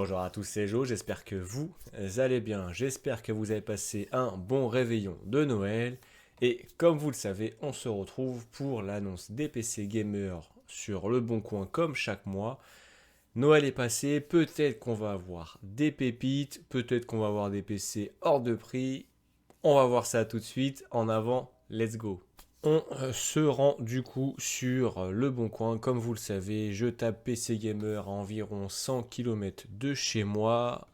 Bonjour à tous, c'est Jo, j'espère que vous allez bien, j'espère que vous avez passé un bon réveillon de Noël. Et comme vous le savez, on se retrouve pour l'annonce des PC Gamers sur Le Bon Coin comme chaque mois. Noël est passé, peut-être qu'on va avoir des pépites, peut-être qu'on va avoir des PC hors de prix. On va voir ça tout de suite, en avant, let's go. On se rend du coup sur Le Bon Coin. Comme vous le savez, je tape PC Gamer à environ 100 km de chez moi.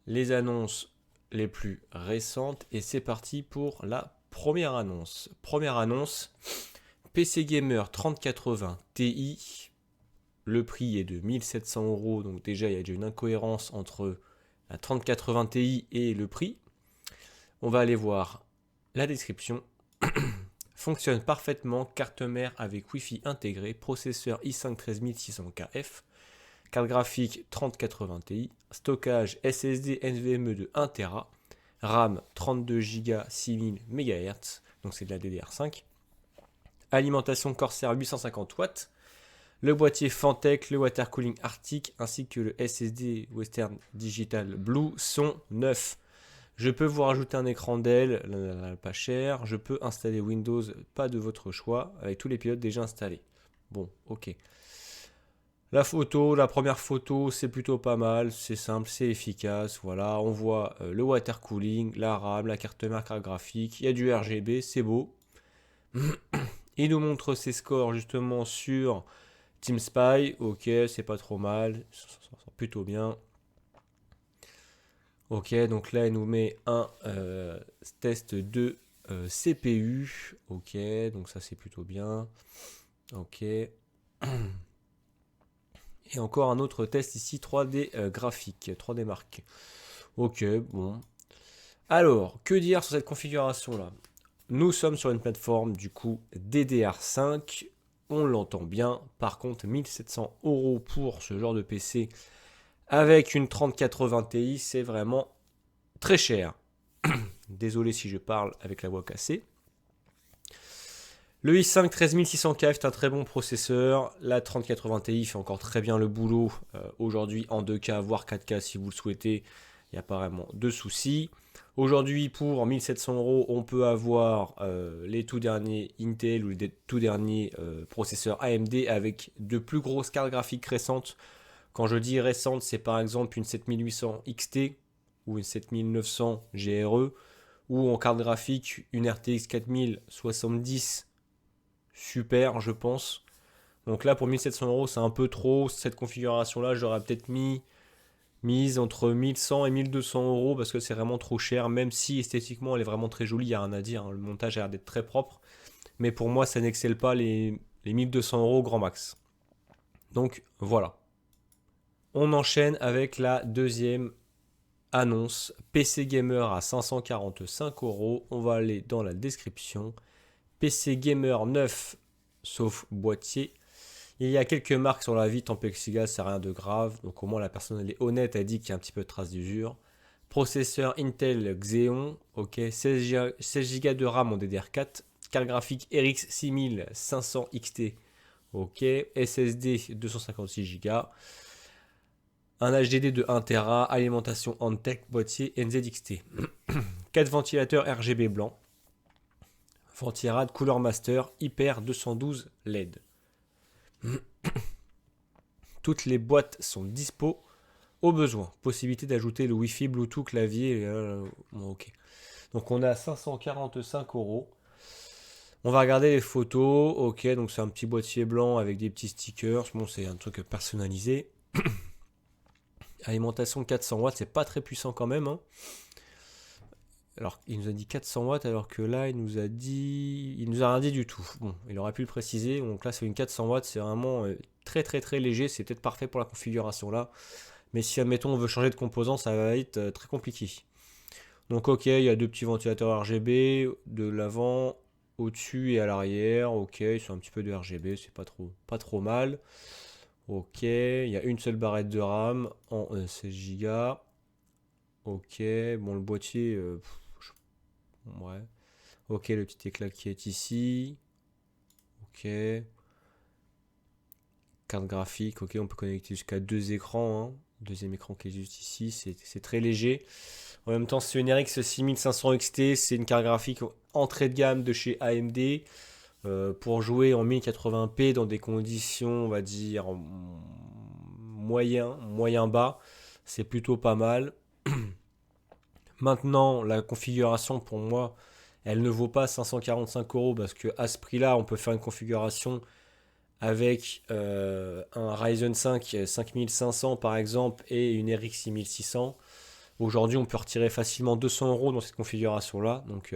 Les annonces les plus récentes. Et c'est parti pour la première annonce. Première annonce, PC Gamer 3080 Ti. Le prix est de 1700 euros. Donc déjà, il y a déjà une incohérence entre la 3080 Ti et le prix. On va aller voir la description. Fonctionne parfaitement, carte mère avec Wi-Fi intégré, processeur i5 13600KF, carte graphique 3080 Ti, stockage SSD NVMe de 1TB, RAM 32Go 6000 MHz, donc c'est de la DDR5, alimentation Corsair 850 watts, le boîtier Fantech, le water cooling Arctic ainsi que le SSD Western Digital Blue sont neufs. Je peux vous rajouter un écran Dell, pas cher. Je peux installer Windows, pas de votre choix, avec tous les pilotes déjà installés. Bon, ok. La photo, la première photo, c'est plutôt pas mal. C'est simple, c'est efficace. Voilà, on voit le water cooling, la RAM, la carte mère, carte graphique. Il y a du RGB, c'est beau. Il nous montre ses scores justement sur Team Spy. Ok, c'est pas trop mal. Ça sent plutôt bien. Ok, donc là, il nous met un test de CPU. Ok, donc ça, c'est plutôt bien. Ok. Et encore un autre test ici, 3D graphique, 3D marque. Ok, bon. Alors, que dire sur cette configuration-là? Nous sommes sur une plateforme, du coup, DDR5. On l'entend bien. Par contre, 1700 euros pour ce genre de PC avec une 3080 Ti, c'est vraiment très cher. Désolé si je parle avec la voix cassée. Le i5 13600KF est un très bon processeur. La 3080 Ti fait encore très bien le boulot. Aujourd'hui en 2K, voire 4K si vous le souhaitez. Il n'y a pas vraiment de soucis. Aujourd'hui, pour 1700 euros, on peut avoir les tout derniers Intel ou les tout derniers processeurs AMD avec de plus grosses cartes graphiques récentes. Quand je dis récente, c'est par exemple une 7800 XT ou une 7900 GRE ou en carte graphique une RTX 4070 super, je pense. Donc là, pour 1700 euros, c'est un peu trop. Cette configuration-là, j'aurais peut-être mise entre 1100 et 1200 euros parce que c'est vraiment trop cher. Même si esthétiquement, elle est vraiment très jolie, il n'y a rien à dire. Le montage a l'air d'être très propre. Mais pour moi, ça n'excelle pas les 1200 euros grand max. Donc voilà. On enchaîne avec la deuxième annonce. PC Gamer à 545 euros. On va aller dans la description. PC Gamer 9 sauf boîtier. Il y a quelques marques sur la vitre en plexiglas, c'est rien de grave. Donc au moins la personne elle est honnête, elle dit qu'il y a un petit peu de traces d'usure. Processeur Intel Xeon, ok, 16 Go de RAM en DDR4. Carte graphique RX 6500 XT, ok, SSD 256 Go. Un HDD de 1 Tera, alimentation Antec, boîtier NZXT. 4 ventilateurs RGB blanc. Ventirad Cooler Master Hyper 212 LED. Toutes les boîtes sont dispo au besoin. Possibilité d'ajouter le Wi-Fi, Bluetooth, clavier. Bon, ok. Donc on a 545 euros. On va regarder les photos. Ok, donc c'est un petit boîtier blanc avec des petits stickers. Bon, c'est un truc personnalisé. Alimentation 400 watts, c'est pas très puissant quand même, hein. Alors, il nous a dit 400 watts, alors que là, il nous a rien dit du tout. Bon, il aurait pu le préciser. Donc là, c'est une 400 watts, c'est vraiment très très très léger. C'est peut-être parfait pour la configuration là. Mais si, admettons, on veut changer de composant, ça va être très compliqué. Donc, ok, il y a deux petits ventilateurs RGB de l'avant, au-dessus et à l'arrière. Ok, c'est un petit peu de RGB, c'est pas trop mal. Ok, il y a une seule barrette de RAM en 16 Go. Ok, bon, le boîtier, ouais. Ok, le petit éclat qui est ici. Ok. Carte graphique, ok, on peut connecter jusqu'à deux écrans, hein. Deuxième écran qui est juste ici, c'est très léger. En même temps, c'est une RX 6500 XT, c'est une carte graphique entrée de gamme de chez AMD. Pour jouer en 1080p dans des conditions, on va dire, moyen bas, c'est plutôt pas mal. Maintenant, la configuration pour moi, elle ne vaut pas 545 € parce que à ce prix-là, on peut faire une configuration avec un Ryzen 5 5500 par exemple et une RX 6600. Aujourd'hui, on peut retirer facilement 200 € dans cette configuration-là. Donc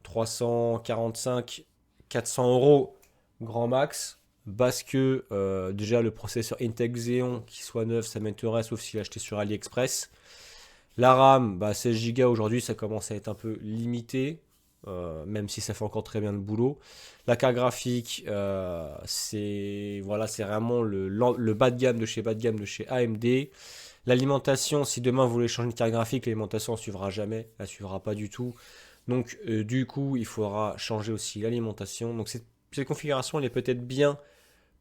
345, 400 € grand max. Parce que déjà le processeur Intel Xeon qui soit neuf, ça m'intéresse sauf s'il est acheté sur AliExpress. La RAM, 16 Go aujourd'hui, ça commence à être un peu limité. Même si ça fait encore très bien le boulot. La carte graphique, c'est voilà, c'est vraiment le bas de gamme de chez AMD. L'alimentation, si demain vous voulez changer de carte graphique, l'alimentation ne suivra jamais, elle ne suivra pas du tout. Donc du coup, il faudra changer aussi l'alimentation. Donc cette configuration, elle est peut-être bien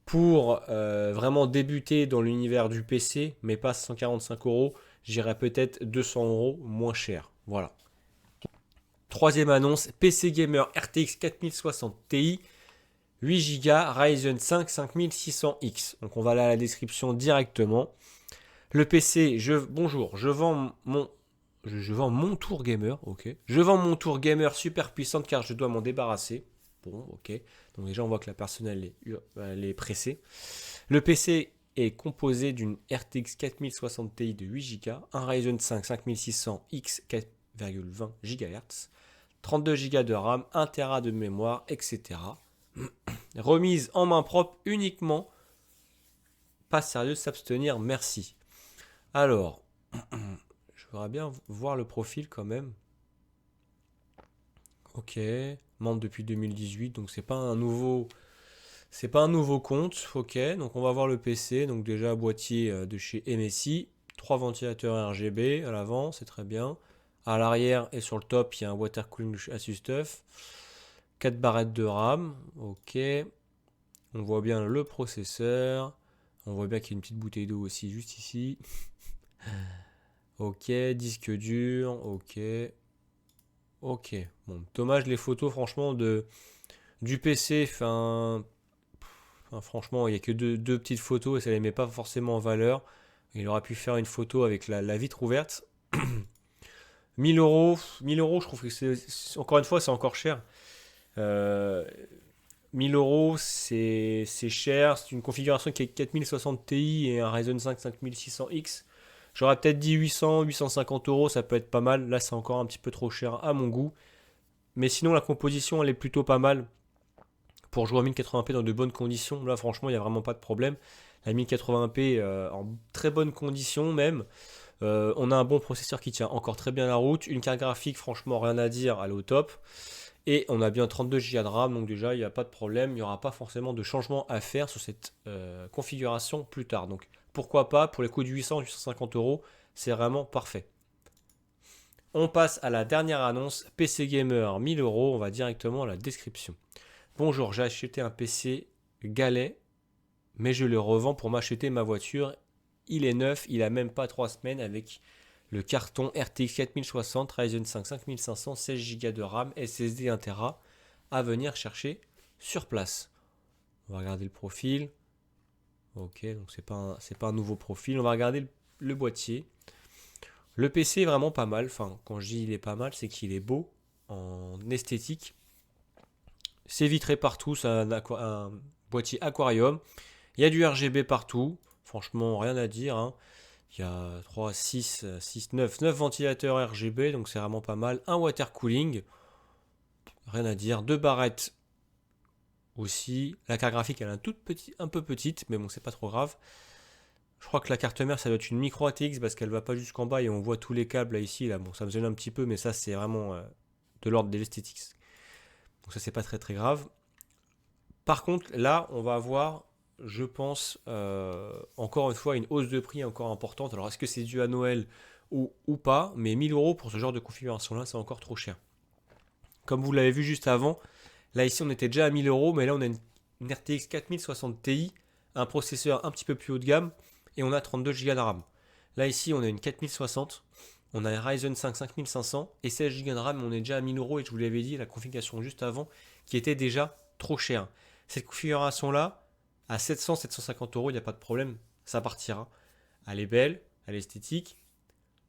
pour vraiment débuter dans l'univers du PC, mais pas 145 €. J'irai peut-être 200 € moins cher. Voilà. Troisième annonce, PC Gamer RTX 4060 Ti, 8 Go, Ryzen 5 5600X. Donc on va aller à la description directement. Le PC, bonjour, je vends mon tour gamer, ok. Je vends mon tour gamer super puissante car je dois m'en débarrasser. Bon, ok. Donc déjà on voit que la personne elle est pressée. Le PC est composé d'une RTX 4060 Ti de 8 Go, un Ryzen 5 5600X 4,20 GHz, 32 Go de RAM, 1 Tera de mémoire, etc. Remise en main propre uniquement. Pas sérieux, s'abstenir, merci. Alors, je voudrais bien voir le profil quand même. Ok, membre depuis 2018, donc c'est pas un nouveau compte. Ok, donc on va voir le PC. Donc déjà boîtier de chez MSI, 3 ventilateurs RGB à l'avant, c'est très bien. À l'arrière et sur le top, il y a un water cooling ASUS. 4 barrettes de RAM, ok. On voit bien le processeur. On voit bien qu'il y a une petite bouteille d'eau aussi juste ici. Ok, disque dur, ok. Ok, bon, dommage les photos franchement du PC. Franchement, il n'y a que deux petites photos et ça ne les met pas forcément en valeur. Il aurait pu faire une photo avec la vitre ouverte. 1000 euros, 1000 euros, je trouve que encore une fois, c'est encore cher. 1000 euros, c'est cher. C'est une configuration qui est 4060 Ti et un Ryzen 5 5600X. J'aurais peut-être dit 800, 850 euros, ça peut être pas mal. Là, c'est encore un petit peu trop cher à mon goût. Mais sinon, la composition, elle est plutôt pas mal. Pour jouer en 1080p dans de bonnes conditions, là, franchement, il n'y a vraiment pas de problème. La 1080p en très bonnes conditions même. On a un bon processeur qui tient encore très bien la route. Une carte graphique, franchement, rien à dire, elle est au top. Et on a bien 32 Go de RAM, donc déjà, il n'y a pas de problème. Il n'y aura pas forcément de changement à faire sur cette configuration plus tard. Donc, pourquoi pas, pour les coûts de 800-850 euros, c'est vraiment parfait. On passe à la dernière annonce, PC Gamer 1000 euros. On va directement à la description. Bonjour, j'ai acheté un PC galet, mais je le revends pour m'acheter ma voiture. Il est neuf, il a même pas 3 semaines avec le carton RTX 4060, Ryzen 5 5500, 16 Go de RAM, SSD 1 Tera à venir chercher sur place. On va regarder le profil. Ok, donc c'est pas un nouveau profil. On va regarder le boîtier. Le PC est vraiment pas mal. Enfin, quand je dis il est pas mal, c'est qu'il est beau en esthétique. C'est vitré partout, c'est un boîtier aquarium. Il y a du RGB partout. Franchement, rien à dire, hein. Il y a 3, 6, 9 ventilateurs RGB, donc c'est vraiment pas mal. Un water cooling, rien à dire. 2 barrettes aussi. La carte graphique, elle est un peu petite, mais bon, c'est pas trop grave. Je crois que la carte mère, ça doit être une micro ATX parce qu'elle va pas jusqu'en bas et on voit tous les câbles là ici. Là. Bon, ça me gêne un petit peu, mais ça, c'est vraiment de l'ordre de l'esthétique. Donc ça, c'est pas très très grave. Par contre, là, on va avoir, je pense, encore une fois, une hausse de prix encore importante. Alors, est-ce que c'est dû à Noël ou pas? Mais 1000 euros pour ce genre de configuration-là, c'est encore trop cher. Comme vous l'avez vu juste avant, là, ici, on était déjà à 1000 euros, mais là, on a une RTX 4060 Ti, un processeur un petit peu plus haut de gamme, et on a 32 Go de RAM. Là ici on a une 4060, on a un Ryzen 5 5500 et 16 Go de RAM, on est déjà à 1000 euros et je vous l'avais dit, la configuration juste avant qui était déjà trop chère. Cette configuration là, à 700-750 euros, il n'y a pas de problème, ça partira. Elle est belle, elle est esthétique.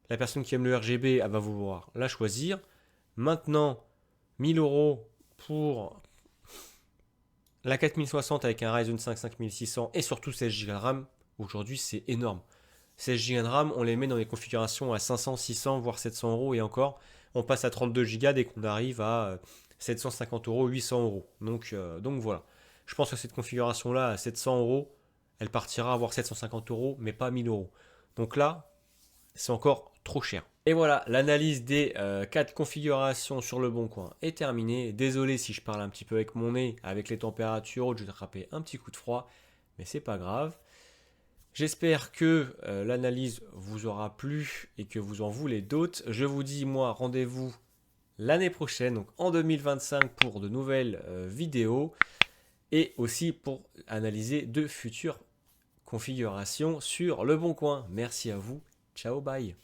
La personne qui aime le RGB, elle va vouloir la choisir. Maintenant, 1000 euros pour la 4060 avec un Ryzen 5 5600 et surtout 16 Go de RAM, aujourd'hui c'est énorme. 16 Go de RAM, on les met dans les configurations à 500, 600, voire 700 euros et encore, on passe à 32 Go dès qu'on arrive à 750 euros, 800 euros. Donc voilà. Je pense que cette configuration-là, à 700 euros, elle partira à avoir 750 euros, mais pas 1000 euros. Donc là, c'est encore trop cher. Et voilà, l'analyse des 4 configurations sur le bon coin est terminée. Désolé si je parle un petit peu avec mon nez, avec les températures hautes, je vais attraper un petit coup de froid, mais c'est pas grave. J'espère que l'analyse vous aura plu et que vous en voulez d'autres. Je vous dis, moi, rendez-vous l'année prochaine, donc en 2025, pour de nouvelles vidéos et aussi pour analyser de futures configurations sur le bon coin. Merci à vous. Ciao, bye.